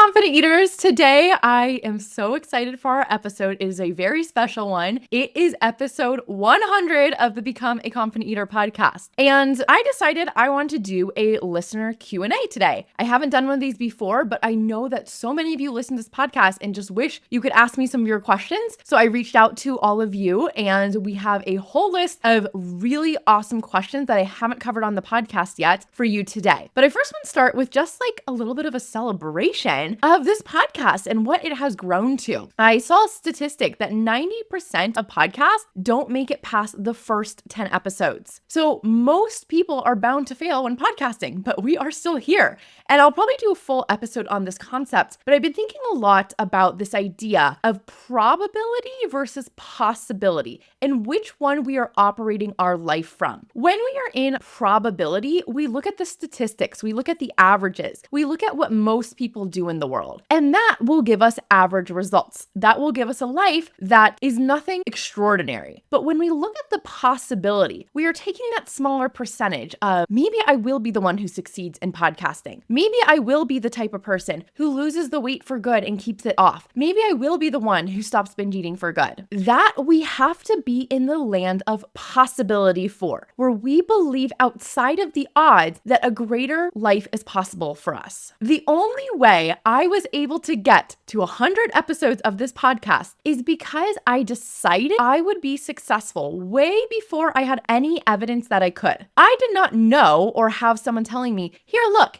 Confident Eaters. Today, I am so excited for our episode. It is a very special one. It is episode 100 of the Become a Confident Eater podcast. And I decided I want to do a listener Q&A today. I haven't done one of these before, but I know that so many of you listen to this podcast and just wish you could ask me some of your questions. So I reached out to all of you, and we have a whole list of really awesome questions that I haven't covered on the podcast yet for you today. But I first want to start with just like a little bit of a celebration of this podcast and what it has grown to. I saw a statistic that 90% of podcasts don't make it past the first 10 episodes. So most people are bound to fail when podcasting, but we are still here. And I'll probably do a full episode on this concept, but I've been thinking a lot about this idea of probability versus possibility and which one we are operating our life from. When we are in probability, we look at the statistics, we look at the averages, we look at what most people do in the world, and that will give us average results. That will give us a life that is nothing extraordinary. But when we look at the possibility, we are taking that smaller percentage of maybe I will be the one who succeeds in podcasting. Maybe I will be the type of person who loses the weight for good and keeps it off. Maybe I will be the one who stops binge eating for good. That we have to be in the land of possibility for, where we believe outside of the odds that a greater life is possible for us. The only way I was able to get to 100 episodes of this podcast is because I decided I would be successful way before I had any evidence that I could. I did not know or have someone telling me,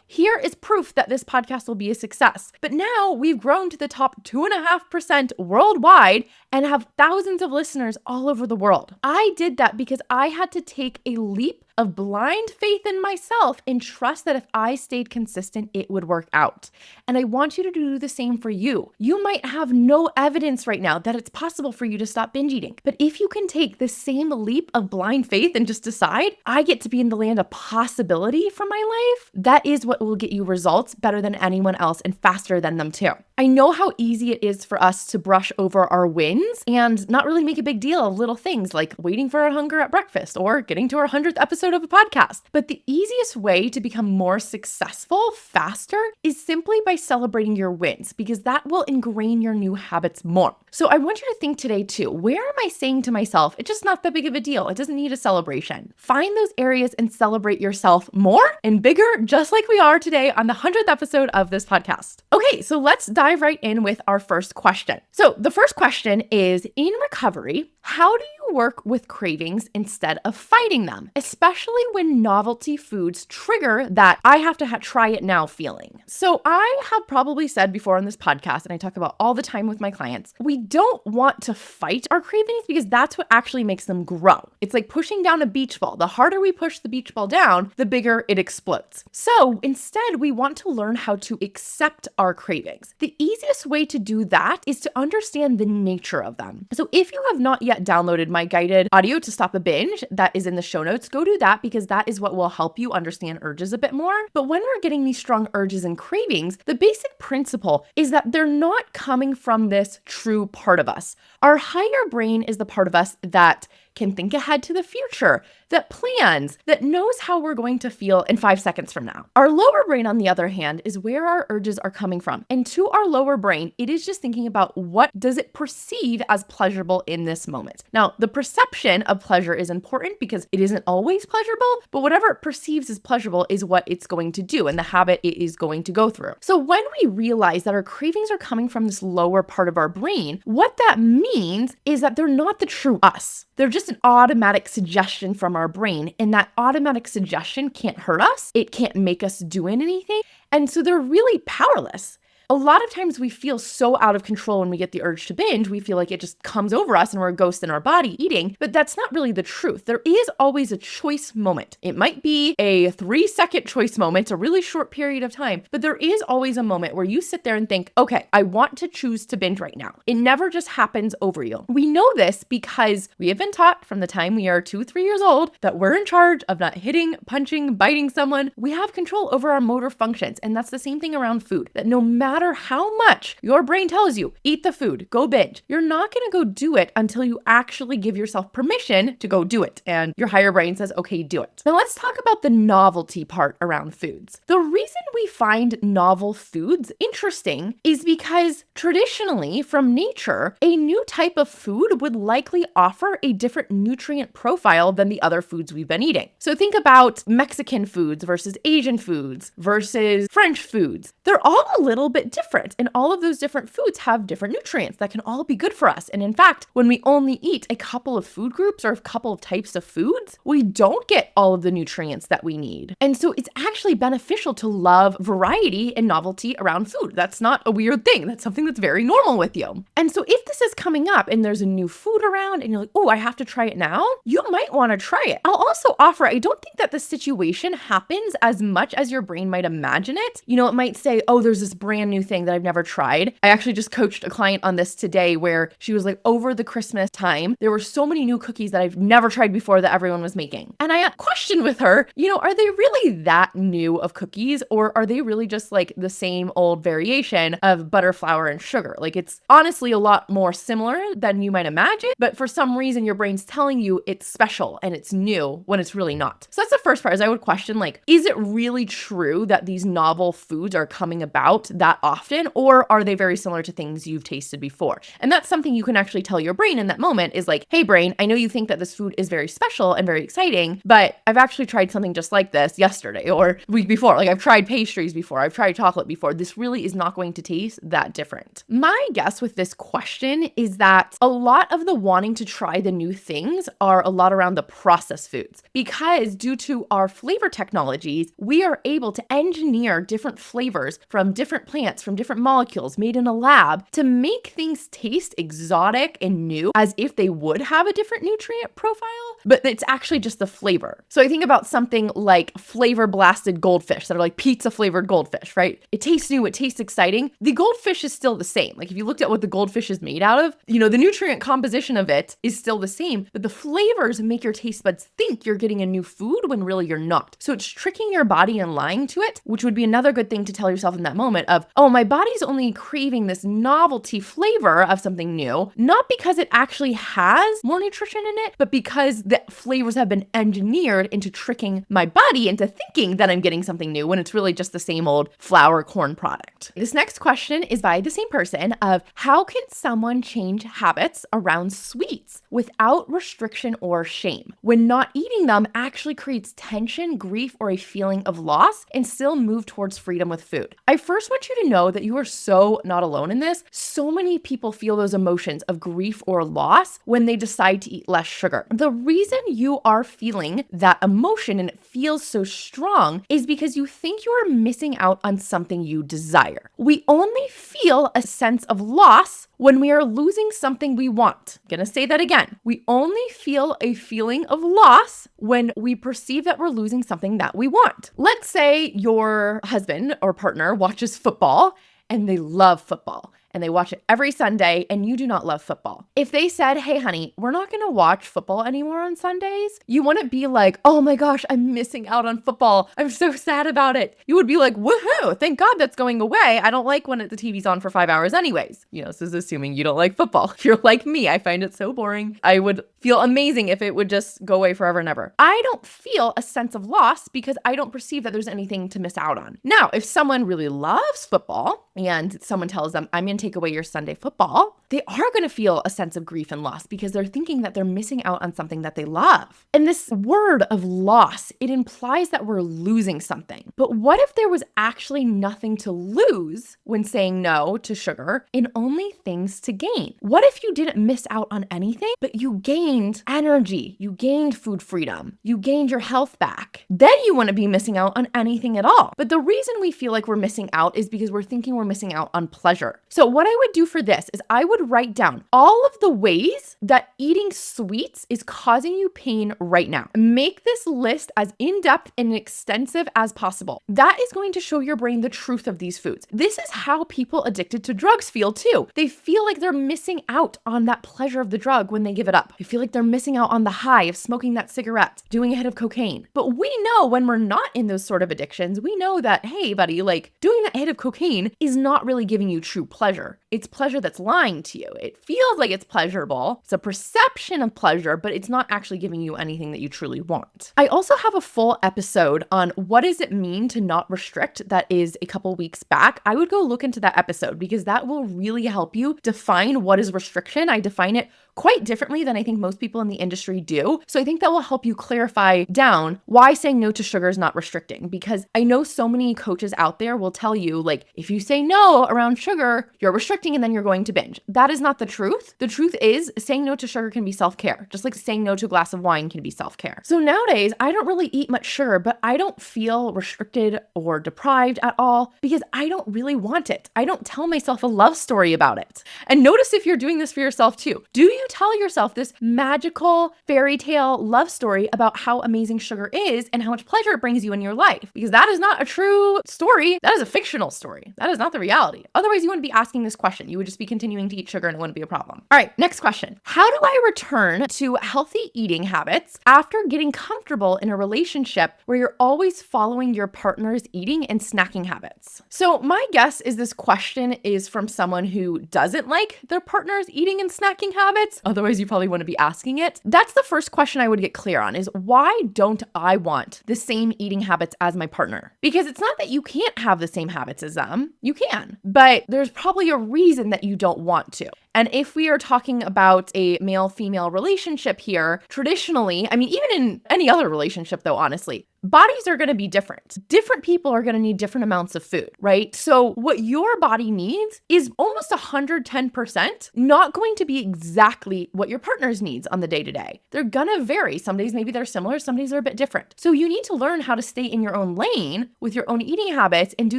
here is proof that this podcast will be a success. But now we've grown to the top 2.5% worldwide and have thousands of listeners all over the world. I did that because I had to take a leap of blind faith in myself and trust that if I stayed consistent, it would work out. And I want you to do the same for you. You might have no evidence right now that it's possible for you to stop binge eating. But if you can take the same leap of blind faith and just decide, I get to be in the land of possibility for my life, that is what will get you results better than anyone else and faster than them too. I know how easy it is for us to brush over our wins and not really make a big deal of little things like waiting for our hunger at breakfast or getting to our 100th episode of a podcast. But the easiest way to become more successful faster is simply by celebrating your wins, because that will ingrain your new habits more. So I want you to think today too, where am I saying to myself, it's just not that big of a deal. It doesn't need a celebration. Find those areas and celebrate yourself more and bigger, just like we are today on the 100th episode of this podcast. Okay, so let's dive right in with our first question. So the first question is, in recovery, how do you work with cravings instead of fighting them, especially when novelty foods trigger that I have to try it now feeling? So I have probably said before on this podcast, and I talk about all the time with my clients, we don't want to fight our cravings because that's what actually makes them grow. It's like pushing down a beach ball. The harder we push the beach ball down, the bigger it explodes. So instead, we want to learn how to accept our cravings. The easiest way to do that is to understand the nature of them. So if you have not yet downloaded my guided audio to stop a binge, that is in the show notes, go do that because that is what will help you understand urges a bit more. But when we're getting these strong urges and cravings, the basic principle is that they're not coming from this true part of us. Our higher brain is the part of us that can think ahead to the future, that plans, that knows how we're going to feel in 5 seconds from now. Our lower brain, on the other hand, is where our urges are coming from. And to our lower brain, it is just thinking about what does it perceive as pleasurable in this moment. Now, the perception of pleasure is important because it isn't always pleasurable, but whatever it perceives as pleasurable is what it's going to do and the habit it is going to go through. So when we realize that our cravings are coming from this lower part of our brain, what that means is that they're not the true us. They're just an automatic suggestion from our brain, and that automatic suggestion can't hurt us. It can't make us do anything. And so they're really powerless. A lot of times we feel so out of control when we get the urge to binge, we feel like it just comes over us and we're a ghost in our body eating, but that's not really the truth. There is always a choice moment. It might be a 3-second choice moment, a really short period of time, but there is always a moment where you sit there and think, okay, I want to choose to binge right now. It never just happens over you. We know this because we have been taught from the time we are 2-3 years old that we're in charge of not hitting, punching, biting someone. We have control over our motor functions, and that's the same thing around food, that no matter matter how much your brain tells you, eat the food, go binge, you're not going to go do it until you actually give yourself permission to go do it. And your higher brain says, okay, do it. Now let's talk about the novelty part around foods. The reason we find novel foods interesting is because traditionally from nature, a new type of food would likely offer a different nutrient profile than the other foods we've been eating. So think about Mexican foods versus Asian foods versus French foods. They're all a little bit different, and all of those different foods have different nutrients that can all be good for us. And in fact, when we only eat a couple of food groups or a couple of types of foods, we don't get all of the nutrients that we need. And so it's actually beneficial to love variety and novelty around food. That's not a weird thing. That's something that's very normal with you. And so if this is coming up and there's a new food around and you're like, oh, I have to try it now, you might want to try it. I'll also offer, I don't think that the situation happens as much as your brain might imagine it. You know, it might say, oh, there's this brand new thing that I've never tried. I actually just coached a client on this today where she was like, over the Christmas time, there were so many new cookies that I've never tried before that everyone was making. And I questioned with her, you know, are they really that new of cookies, or are they really just like the same old variation of butter, flour, and sugar? Like, it's honestly a lot more similar than you might imagine, but for some reason your brain's telling you it's special and it's new when it's really not. So that's the first part, is I would question, like, is it really true that these novel foods are coming about that often, or are they very similar to things you've tasted before? And that's something you can actually tell your brain in that moment, is like, hey brain, I know you think that this food is very special and very exciting, but I've actually tried something just like this yesterday or week before. Like, I've tried pastries before, I've tried chocolate before. This really is not going to taste that different. My guess with this question is that a lot of the wanting to try the new things are a lot around the processed foods, because due to our flavor technologies, we are able to engineer different flavors from different plants, from different molecules made in a lab to make things taste exotic and new as if they would have a different nutrient profile, but it's actually just the flavor. So I think about something like flavor blasted goldfish that are like pizza flavored goldfish, right? It tastes new, it tastes exciting. The goldfish is still the same. Like, if you looked at what the goldfish is made out of, you know, the nutrient composition of it is still the same, but the flavors make your taste buds think you're getting a new food when really you're not. So it's tricking your body and lying to it, which would be another good thing to tell yourself in that moment of, oh, my body's only craving this novelty flavor of something new, not because it actually has more nutrition in it, but because the flavors have been engineered into tricking my body into thinking that I'm getting something new when it's really just the same old flour corn product. This next question is by the same person of, how can someone change habits around sweets without restriction or shame when not eating them actually creates tension, grief, or a feeling of loss, and still move towards freedom with food? I first want you to know that you are so not alone in this. So many people feel those emotions of grief or loss when they decide to eat less sugar. The reason you are feeling that emotion and it feels so strong is because you think you are missing out on something you desire. We only feel a sense of loss when we are losing something we want. I'm gonna say that again. We only feel a feeling of loss when we perceive that we're losing something that we want. Let's say your husband or partner watches football and they love football, and they watch it every Sunday, and you do not love football. If they said, hey honey, we're not gonna watch football anymore on Sundays, you wouldn't be like, oh my gosh, I'm missing out on football, I'm so sad about it. You would be like, woohoo, thank God that's going away. I don't like when the TV's on for 5 hours anyways. You know, this is assuming you don't like football. If you're like me, I find it so boring. I would feel amazing if it would just go away forever and ever. I don't feel a sense of loss because I don't perceive that there's anything to miss out on. Now, if someone really loves football and someone tells them, I'm gonna take away your Sunday football, they are going to feel a sense of grief and loss because they're thinking that they're missing out on something that they love. And this word of loss, it implies that we're losing something. But what if there was actually nothing to lose when saying no to sugar and only things to gain? What if you didn't miss out on anything, but you gained energy, you gained food freedom, you gained your health back? Then you wouldn't be missing out on anything at all. But the reason we feel like we're missing out is because we're thinking we're missing out on pleasure. So what I would do for this is I would write down all of the ways that eating sweets is causing you pain right now. Make this list as in-depth and extensive as possible. That is going to show your brain the truth of these foods. This is how people addicted to drugs feel too. They feel like they're missing out on that pleasure of the drug when they give it up. They feel like they're missing out on the high of smoking that cigarette, doing a hit of cocaine. But we know when we're not in those sort of addictions, we know that, hey, buddy, like doing that hit of cocaine is not really giving you true pleasure. It's pleasure that's lying to you. It feels like it's pleasurable. It's a perception of pleasure, but it's not actually giving you anything that you truly want. I also have a full episode on what does it mean to not restrict that is a couple weeks back. I would go look into that episode because that will really help you define what is restriction. I define it quite differently than I think most people in the industry do. So I think that will help you clarify down why saying no to sugar is not restricting, because I know so many coaches out there will tell you, like, if you say no around sugar, you're restricting and then you're going to binge. That is not the truth. The truth is saying no to sugar can be self-care, just like saying no to a glass of wine can be self-care. So nowadays, I don't really eat much sugar, but I don't feel restricted or deprived at all because I don't really want it. I don't tell myself a love story about it. And notice if you're doing this for yourself too. Do you tell yourself this magical fairy tale love story about how amazing sugar is and how much pleasure it brings you in your life? Because that is not a true story. That is a fictional story. That is not the reality. Otherwise, you wouldn't be asking this question. You would just be continuing to eat sugar and it wouldn't be a problem. All right, next question. How do I return to healthy eating habits after getting comfortable in a relationship where you're always following your partner's eating and snacking habits? So my guess is this question is from someone who doesn't like their partner's eating and snacking habits. Otherwise, you probably wouldn't be asking it. That's the first question I would get clear on is why don't I want the same eating habits as my partner? Because it's not that you can't have the same habits as them. You can, but there's probably a reason that you don't want to. And if we are talking about a male-female relationship here, traditionally, I mean, even in any other relationship though, honestly, bodies are going to be different. Different people are going to need different amounts of food, right? So what your body needs is almost 110% not going to be exactly what your partner's needs on the day-to-day. They're going to vary. Some days maybe they're similar, some days they're a bit different. So you need to learn how to stay in your own lane with your own eating habits and do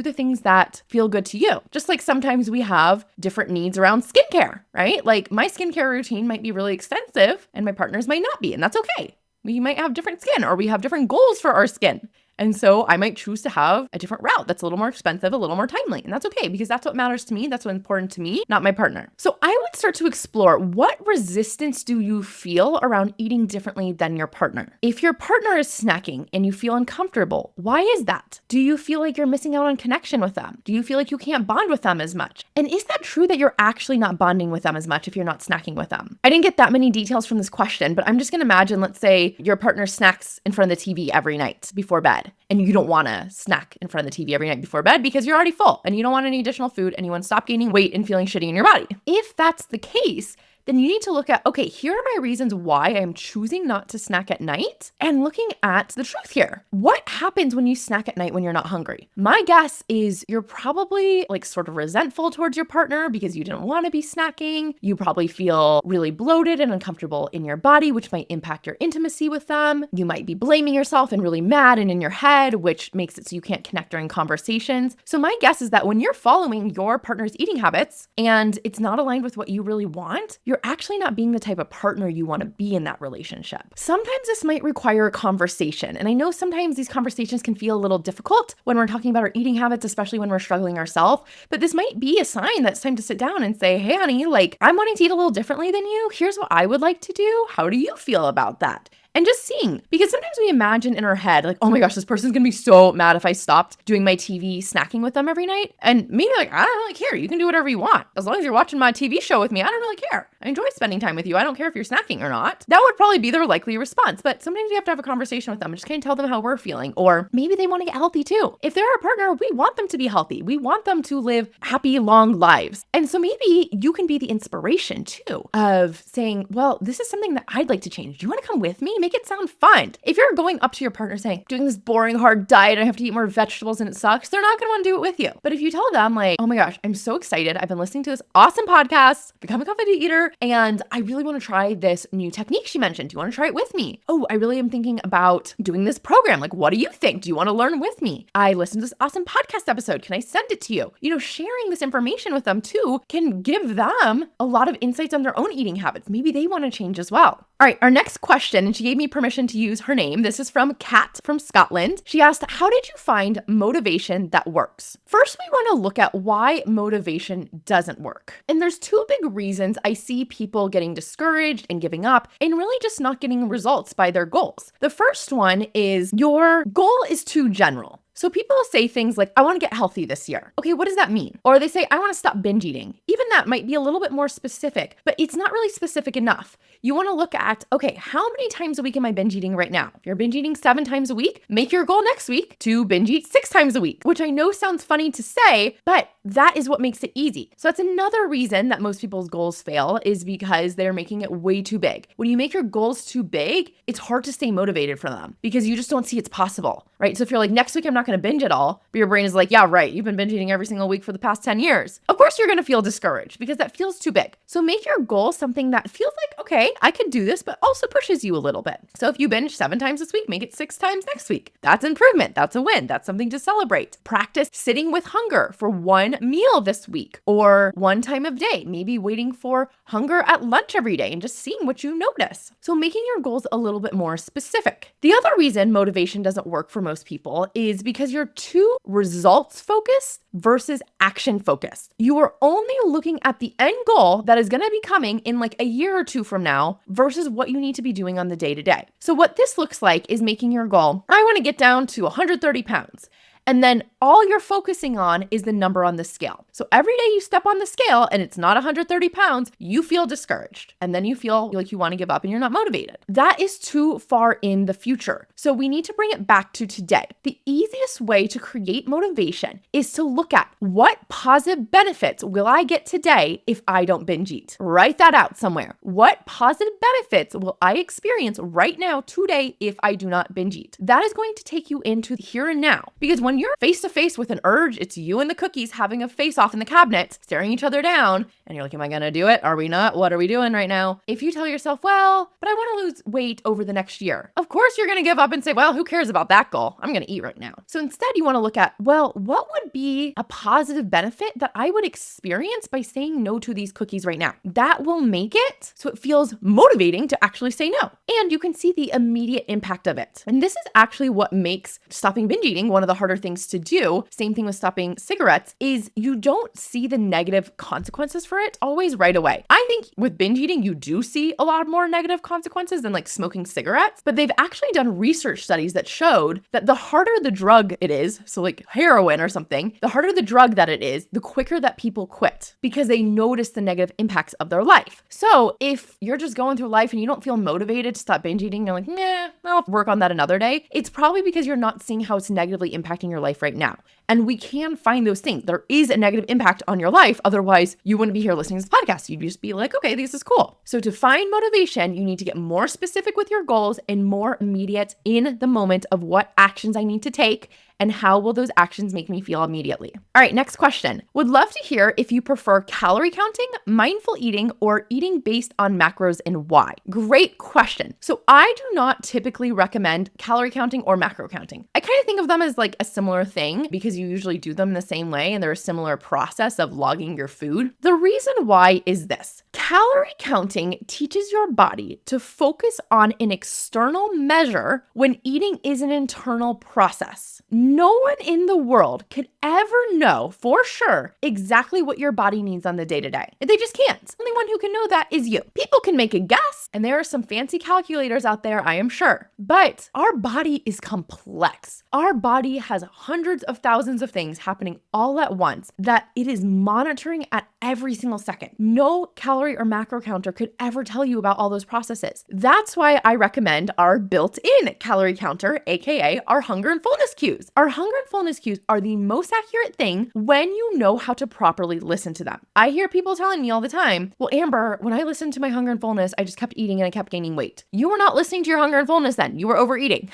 the things that feel good to you. Just like sometimes we have different needs around skincare, right? Like my skincare routine might be really extensive and my partner's might not be, and that's okay. We might have different skin or we have different goals for our skin. And so I might choose to have a different route that's a little more expensive, a little more timely. And that's okay because that's what matters to me. That's what's important to me, not my partner. So I would start to explore what resistance do you feel around eating differently than your partner? If your partner is snacking and you feel uncomfortable, why is that? Do you feel like you're missing out on connection with them? Do you feel like you can't bond with them as much? And is that true that you're actually not bonding with them as much if you're not snacking with them? I didn't get that many details from this question, but I'm just going to imagine, let's say your partner snacks in front of the TV every night before bed. And you don't want to snack in front of the TV every night before bed because you're already full and you don't want any additional food and you want to stop gaining weight and feeling shitty in your body. If that's the case, then you need to look at, okay, here are my reasons why I'm choosing not to snack at night and looking at the truth here. What happens when you snack at night when you're not hungry? My guess is you're probably like sort of resentful towards your partner because you didn't want to be snacking. You probably feel really bloated and uncomfortable in your body, which might impact your intimacy with them. You might be blaming yourself and really mad and in your head, which makes it so you can't connect during conversations. So my guess is that when you're following your partner's eating habits and it's not aligned with what you really want, you're actually not being the type of partner you want to be in that relationship. Sometimes this might require a conversation. And I know sometimes these conversations can feel a little difficult when we're talking about our eating habits, especially when we're struggling ourselves. But this might be a sign that it's time to sit down and say, hey, honey, like I'm wanting to eat a little differently than you. Here's what I would like to do. How do you feel about that? And just seeing, because sometimes we imagine in our head, like, oh my gosh, this person's gonna be so mad if I stopped doing my TV snacking with them every night. And maybe like, I don't really care. You can do whatever you want. As long as you're watching my TV show with me, I don't really care. I enjoy spending time with you. I don't care if you're snacking or not. That would probably be their likely response. But sometimes we have to have a conversation with them and just kind of tell them how we're feeling. Or maybe they want to get healthy too. If they're our partner, we want them to be healthy. We want them to live happy, long lives. And so maybe you can be the inspiration too of saying, well, this is something that I'd like to change. Do you want to come with me? make it sound fun. If you're going up to your partner saying, doing this boring, hard diet, I have to eat more vegetables and it sucks, they're not going to want to do it with you. But if you tell them like, oh my gosh, I'm so excited. I've been listening to this awesome podcast, Become a Confident Eater, and I really want to try this new technique she mentioned. Do you want to try it with me? Oh, I really am thinking about doing this program. Like, what do you think? Do you want to learn with me? I listened to this awesome podcast episode. Can I send it to you? Sharing this information with them too can give them a lot of insights on their own eating habits. Maybe they want to change as well. All right, our next question, and she gave me permission to use her name. This is from Kat from Scotland. She asked, how did you find motivation that works? First, we want to look at why motivation doesn't work. And there's two big reasons I see people getting discouraged and giving up and really just not getting results by their goals. The first one is your goal is too general. So people say things like, I want to get healthy this year. Okay, what does that mean? Or they say, I want to stop binge eating. Even that might be a little bit more specific, but it's not really specific enough. You want to look at, okay, how many times a week am I binge eating right now? If you're binge eating 7 times a week, make your goal next week to binge eat 6 times a week, which I know sounds funny to say, but that is what makes it easy. So that's another reason that most people's goals fail is because they're making it way too big. When you make your goals too big, it's hard to stay motivated for them because you just don't see it's possible, right? So if you're like, next week I'm not going to binge at all, but your brain is like, yeah, right, you've been binge eating every single week for the past 10 years. Of course you're going to feel discouraged because that feels too big. So make your goal something that feels like, okay, I can do this, but also pushes you a little bit. So if you binge 7 times this week, make it 6 times next week. That's improvement. That's a win. That's something to celebrate. Practice sitting with hunger for 1 meal this week or 1 time of day, maybe waiting for hunger at lunch every day and just seeing what you notice. So making your goals a little bit more specific. The other reason motivation doesn't work for most people is because you're too results focused versus action focused. You are only looking at the end goal that is going to be coming in like a year or 2 from now versus what you need to be doing on the day to day. So what this looks like is making your goal, I want to get down to 130 pounds. And then all you're focusing on is the number on the scale. So every day you step on the scale and it's not 130 pounds, you feel discouraged. And then you feel like you want to give up and you're not motivated. That is too far in the future. So we need to bring it back to today. The easiest way to create motivation is to look at what positive benefits will I get today if I don't binge eat? Write that out somewhere. What positive benefits will I experience right now today if I do not binge eat? That is going to take you into the here and now. Because when you're face to face with an urge, it's you and the cookies having a face off in the cabinet, staring each other down. And you're like, am I going to do it? Are we not? What are we doing right now? If you tell yourself, well, but I want to lose weight over the next year. Of course, you're going to give up and say, well, who cares about that goal? I'm going to eat right now. So instead, you want to look at, well, what would be a positive benefit that I would experience by saying no to these cookies right now? That will make it so it feels motivating to actually say no. And you can see the immediate impact of it. And this is actually what makes stopping binge eating one of the harder things to do. Same thing with stopping cigarettes is you don't see the negative consequences for it always right away. I think with binge eating, you do see a lot more negative consequences than like smoking cigarettes, but they've actually done research studies that showed that the harder the drug it is, so like heroin or something, the harder the drug that it is, the quicker that people quit because they notice the negative impacts of their life. So if you're just going through life and you don't feel motivated to stop binge eating, you're like, nah, I'll work on that another day. It's probably because you're not seeing how it's negatively impacting your life right now. And we can find those things. There is a negative impact on your life. Otherwise, you wouldn't be here listening to this podcast. You'd just be like, okay, this is cool. So to find motivation, you need to get more specific with your goals and more immediate in the moment of what actions I need to take and how will those actions make me feel immediately. All right, next question. Would love to hear if you prefer calorie counting, mindful eating, or eating based on macros and why. Great question. So I do not typically recommend calorie counting or macro counting. I kind of think of them as like a similar thing because you usually do them the same way and they're a similar process of logging your food. The reason why is this. Calorie counting teaches your body to focus on an external measure when eating is an internal process. No one in the world could ever know for sure exactly what your body needs on the day-to-day. They just can't. The only one who can know that is you. People can make a guess, and there are some fancy calculators out there, I am sure. But our body is complex. Our body has hundreds of thousands of things happening all at once that it is monitoring at every single second. No calorie or macro counter could ever tell you about all those processes. That's why I recommend our built-in calorie counter, aka our hunger and fullness cues. Our hunger and fullness cues are the most accurate thing when you know how to properly listen to them. I hear people telling me all the time, well, Amber, when I listened to my hunger and fullness, I just kept eating and I kept gaining weight. You were not listening to your hunger and fullness then. You were overeating.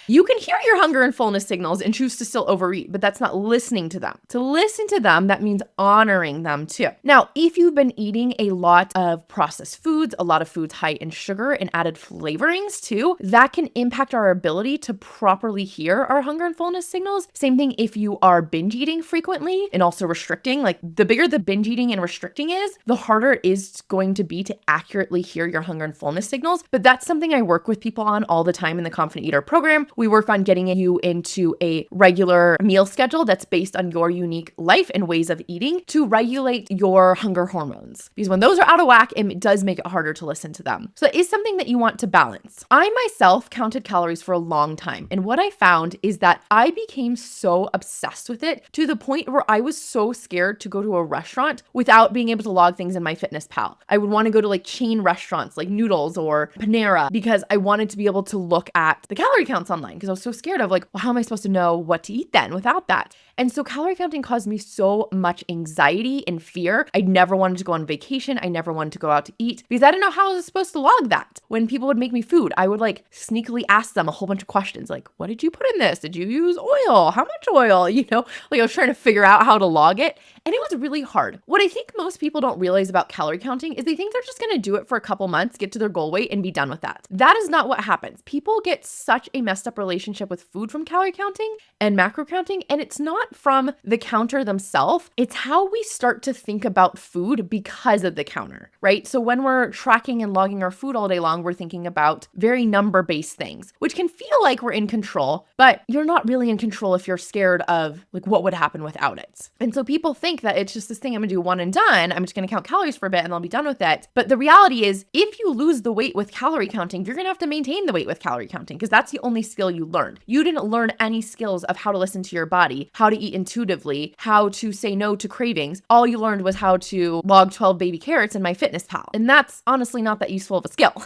You can hear your hunger and fullness signals and choose to still overeat, but that's not listening to them. To listen to them, that means honoring them too. Now, if you've been eating a lot of processed foods, a lot of foods high in sugar and added flavorings too, that can impact our ability to properly hear our hunger and fullness signals. Same thing if you are binge eating frequently and also restricting. Like the bigger the binge eating and restricting is, the harder it is going to be to accurately hear your hunger and fullness signals. But that's something I work with people on all the time in the Confident Eater program. We work on getting you into a regular meal schedule that's based on your unique life and ways of eating to regulate your hunger hormones. Because when those are out of whack, it does make it harder to listen to them. So it is something that you want to balance. I myself counted calories for a long time. And what I found is that I became so obsessed with it to the point where I was so scared to go to a restaurant without being able to log things in MyFitnessPal. I would want to go to like chain restaurants like Noodles or Panera because I wanted to be able to look at the calorie counts online because I was so scared of like, well, how am I supposed to know what to eat then without that? And so calorie counting caused me so much anxiety and fear. I never wanted to go on vacation. I never wanted to go out to eat because I didn't know how I was supposed to log that. When people would make me food, I would like sneakily ask them a whole bunch of questions like, what did you put in this? Did you use oil? How much oil? Like I was trying to figure out how to log it. And it was really hard. What I think most people don't realize about calorie counting is they think they're just going to do it for a couple months, get to their goal weight and be done with that. That is not what happens. People get such a messed up relationship with food from calorie counting and macro counting. And it's not from the counter themselves. It's how we start to think about food because of the counter, right? So when we're tracking and logging our food all day long, we're thinking about very number-based things, which can feel like we're in control, but you're not really in control if you're scared of like what would happen without it. And so people think that it's just this thing I'm gonna do one and done. I'm just gonna count calories for a bit and I'll be done with it. But the reality is if you lose the weight with calorie counting, you're gonna have to maintain the weight with calorie counting because that's the only skill you learned. You didn't learn any skills of how to listen to your body, how to eat intuitively, how to say no to cravings. All you learned was how to log 12 baby carrots in MyFitnessPal. And that's honestly not that useful of a skill.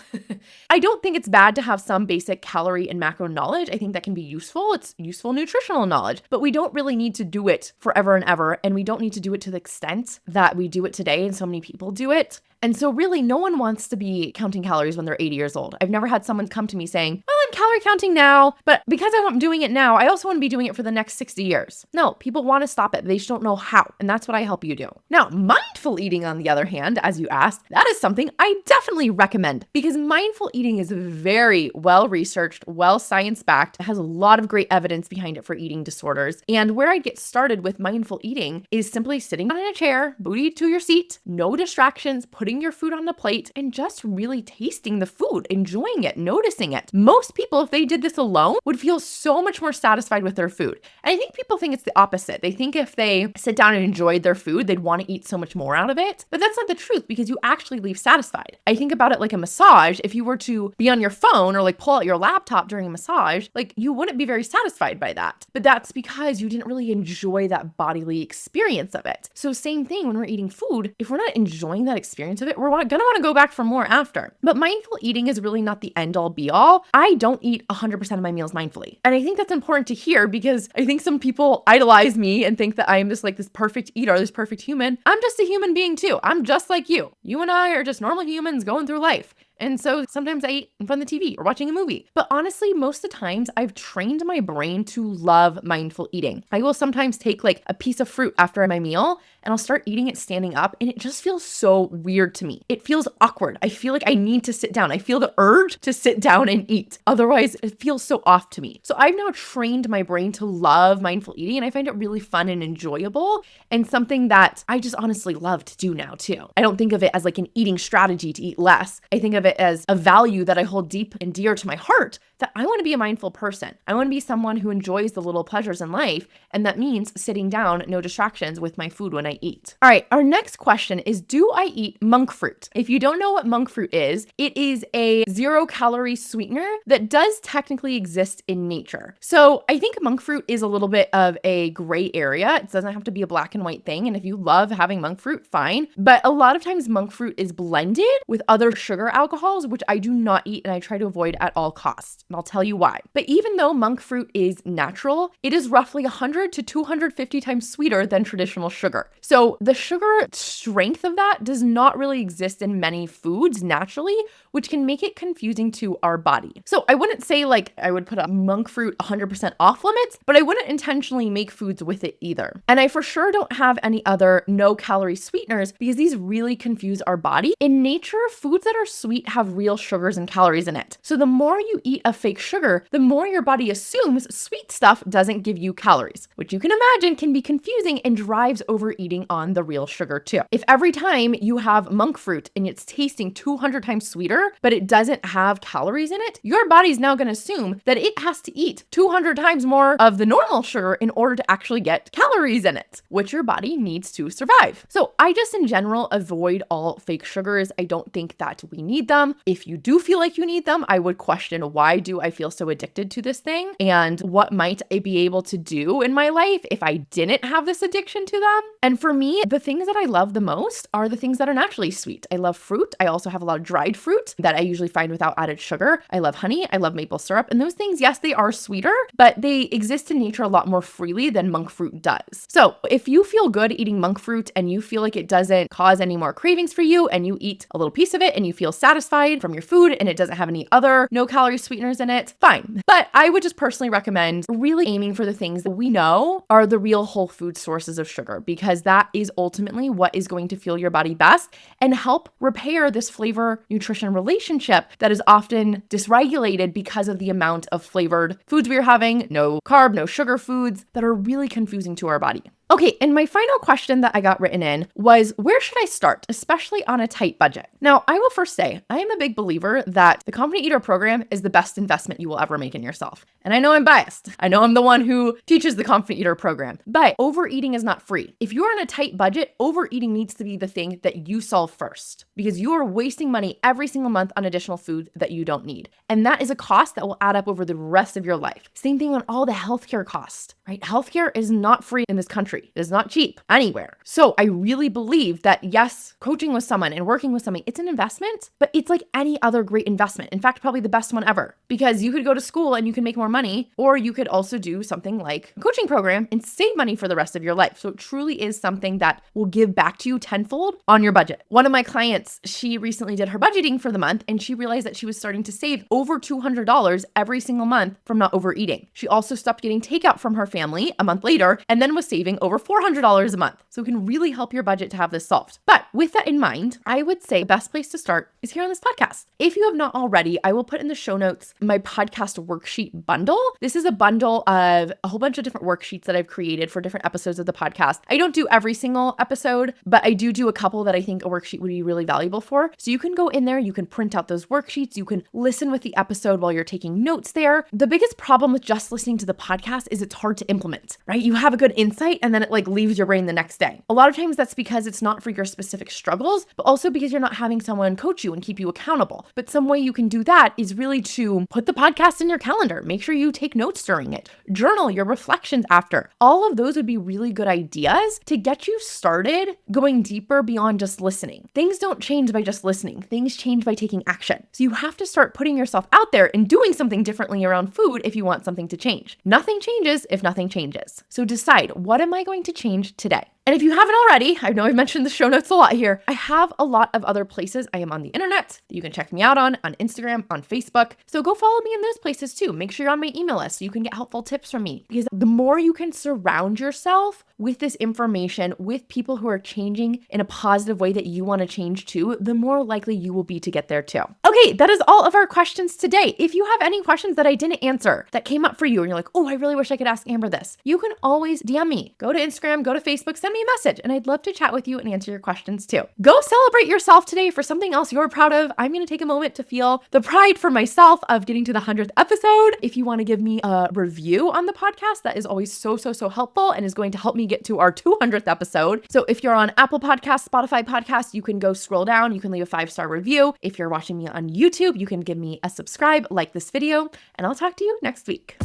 I don't think it's bad to have some basic calorie and macro knowledge. I think that can be useful. It's useful nutritional knowledge, but we don't really need to do it forever and ever. And we don't need to do it to the extent that we do it today and so many people do it. And so really no one wants to be counting calories when they're 80 years old. I've never had someone come to me saying, well, I'm calorie counting now, but because I'm doing it now, I also want to be doing it for the next 60 years. No, people want to stop it. They just don't know how. And that's what I help you do. Now, mindful eating, on the other hand, as you asked, that is something I definitely recommend because mindful eating is very well-researched, well-science-backed. It has a lot of great evidence behind it for eating disorders. And where I get started with mindful eating is simply sitting down in a chair, booty to your seat, no distractions, putting your food on the plate and just really tasting the food, enjoying it, noticing it. Most people, if they did this alone, would feel so much more satisfied with their food. And I think people think it's the opposite. They think if they sit down and enjoyed their food, they'd want to eat so much more out of it. But that's not the truth because you actually leave satisfied. I think about it like a massage. If you were to be on your phone or like pull out your laptop during a massage, like you wouldn't be very satisfied by that. But that's because you didn't really enjoy that bodily experience of it. So same thing when we're eating food, if we're not enjoying that experience of it, we're gonna want to go back for more after. But mindful eating is really not the end all be all. I don't eat 100% of my meals mindfully. And I think that's important to hear because I think some people idolize me and think that I am just like this perfect eater, this perfect human. I'm just a human being too. I'm just like you. You and I are just normal humans going through life. And so sometimes I eat in front of the TV or watching a movie. But honestly, most of the times I've trained my brain to love mindful eating. I will sometimes take like a piece of fruit after my meal and I'll start eating it standing up and it just feels so weird to me. It feels awkward. I feel like I need to sit down. I feel the urge to sit down and eat. Otherwise, it feels so off to me. So I've now trained my brain to love mindful eating and I find it really fun and enjoyable and something that I just honestly love to do now too. I don't think of it as like an eating strategy to eat less. I think of it as a value that I hold deep and dear to my heart that I want to be a mindful person. I want to be someone who enjoys the little pleasures in life. And that means sitting down, no distractions with my food when I eat. All right. Our next question is, do I eat monk fruit? If you don't know what monk fruit is, it is a 0-calorie sweetener that does technically exist in nature. So I think monk fruit is a little bit of a gray area. It doesn't have to be a black and white thing. And if you love having monk fruit, fine. But a lot of times monk fruit is blended with other sugar alcohol alcohols, which I do not eat and I try to avoid at all costs. And I'll tell you why. But even though monk fruit is natural, it is roughly 100 to 250 times sweeter than traditional sugar. So the sugar strength of that does not really exist in many foods naturally, which can make it confusing to our body. So I wouldn't say like I would put a monk fruit 100% off limits, but I wouldn't intentionally make foods with it either. And I for sure don't have any other no calorie sweeteners because these really confuse our body. In nature, foods that are sweet have real sugars and calories in it. So the more you eat a fake sugar, the more your body assumes sweet stuff doesn't give you calories, which you can imagine can be confusing and drives overeating on the real sugar too. If every time you have monk fruit and it's tasting 200 times sweeter, but it doesn't have calories in it, your body's now going to assume that it has to eat 200 times more of the normal sugar in order to actually get calories in it, which your body needs to survive. So I just in general avoid all fake sugars. I don't think that we need them. If you do feel like you need them, I would question, why do I feel so addicted to this thing? And what might I be able to do in my life if I didn't have this addiction to them? And for me, the things that I love the most are the things that are naturally sweet. I love fruit. I also have a lot of dried fruit that I usually find without added sugar. I love honey. I love maple syrup. And those things, yes, they are sweeter, but they exist in nature a lot more freely than monk fruit does. So if you feel good eating monk fruit and you feel like it doesn't cause any more cravings for you and you eat a little piece of it and you feel satisfied from your food and it doesn't have any other no calorie sweeteners in it, fine. But I would just personally recommend really aiming for the things that we know are the real whole food sources of sugar, because that is ultimately what is going to fuel your body best and help repair this flavor nutrition relationship that is often dysregulated because of the amount of flavored foods we are having, no carb, no sugar foods that are really confusing to our body. Okay, and my final question that I got written in was, where should I start, especially on a tight budget? Now, I will first say, I am a big believer that the Confident Eater program is the best investment you will ever make in yourself. And I know I'm biased. I know I'm the one who teaches the Confident Eater program, but overeating is not free. If you're on a tight budget, overeating needs to be the thing that you solve first, because you are wasting money every single month on additional food that you don't need. And that is a cost that will add up over the rest of your life. Same thing on all the healthcare costs, right? Healthcare is not free in this country. It is not cheap anywhere. So I really believe that yes, coaching with someone and working with somebody, it's an investment, but it's like any other great investment. In fact, probably the best one ever, because you could go to school and you can make more money, or you could also do something like a coaching program and save money for the rest of your life. So it truly is something that will give back to you tenfold on your budget. One of my clients, she recently did her budgeting for the month and she realized that she was starting to save over $200 every single month from not overeating. She also stopped getting takeout from her family a month later and then was saving over $400 a month. So it can really help your budget to have this solved. But with that in mind, I would say the best place to start is here on this podcast. If you have not already, I will put in the show notes my podcast worksheet bundle. This is a bundle of a whole bunch of different worksheets that I've created for different episodes of the podcast. I don't do every single episode, but I do a couple that I think a worksheet would be really valuable for. So you can go in there, you can print out those worksheets, you can listen with the episode while you're taking notes there. The biggest problem with just listening to the podcast is it's hard to implement, right? You have a good insight and then it like leaves your brain the next day. A lot of times that's because it's not for your specific struggles, but also because you're not having someone coach you and keep you accountable. But some way you can do that is really to put the podcast in your calendar. Make sure you take notes during it. Journal your reflections after. All of those would be really good ideas to get you started going deeper beyond just listening. Things don't change by just listening. Things change by taking action. So you have to start putting yourself out there and doing something differently around food if you want something to change. Nothing changes if nothing changes. So decide, what am I going to change today? And if you haven't already, I know I've mentioned the show notes a lot here. I have a lot of other places I am on the internet that you can check me out on Instagram, on Facebook. So go follow me in those places too. Make sure you're on my email list so you can get helpful tips from me. Because the more you can surround yourself with this information, with people who are changing in a positive way that you want to change too, the more likely you will be to get there too. Okay, that is all of our questions today. If you have any questions that I didn't answer that came up for you and you're like, oh, I really wish I could ask Amber this, you can always DM me. Go to Instagram, go to Facebook, send me a message, and I'd love to chat with you and answer your questions too. Go celebrate yourself today for something else you're proud of. I'm going to take a moment to feel the pride for myself of getting to the 100th episode. If you want to give me a review on the podcast, that is always so helpful and is going to help me get to our 200th episode. So if you're on Apple Podcasts, Spotify Podcasts, you can go scroll down, you can leave a 5-star review. If you're watching me on YouTube, you can give me a subscribe, like this video, and I'll talk to you next week.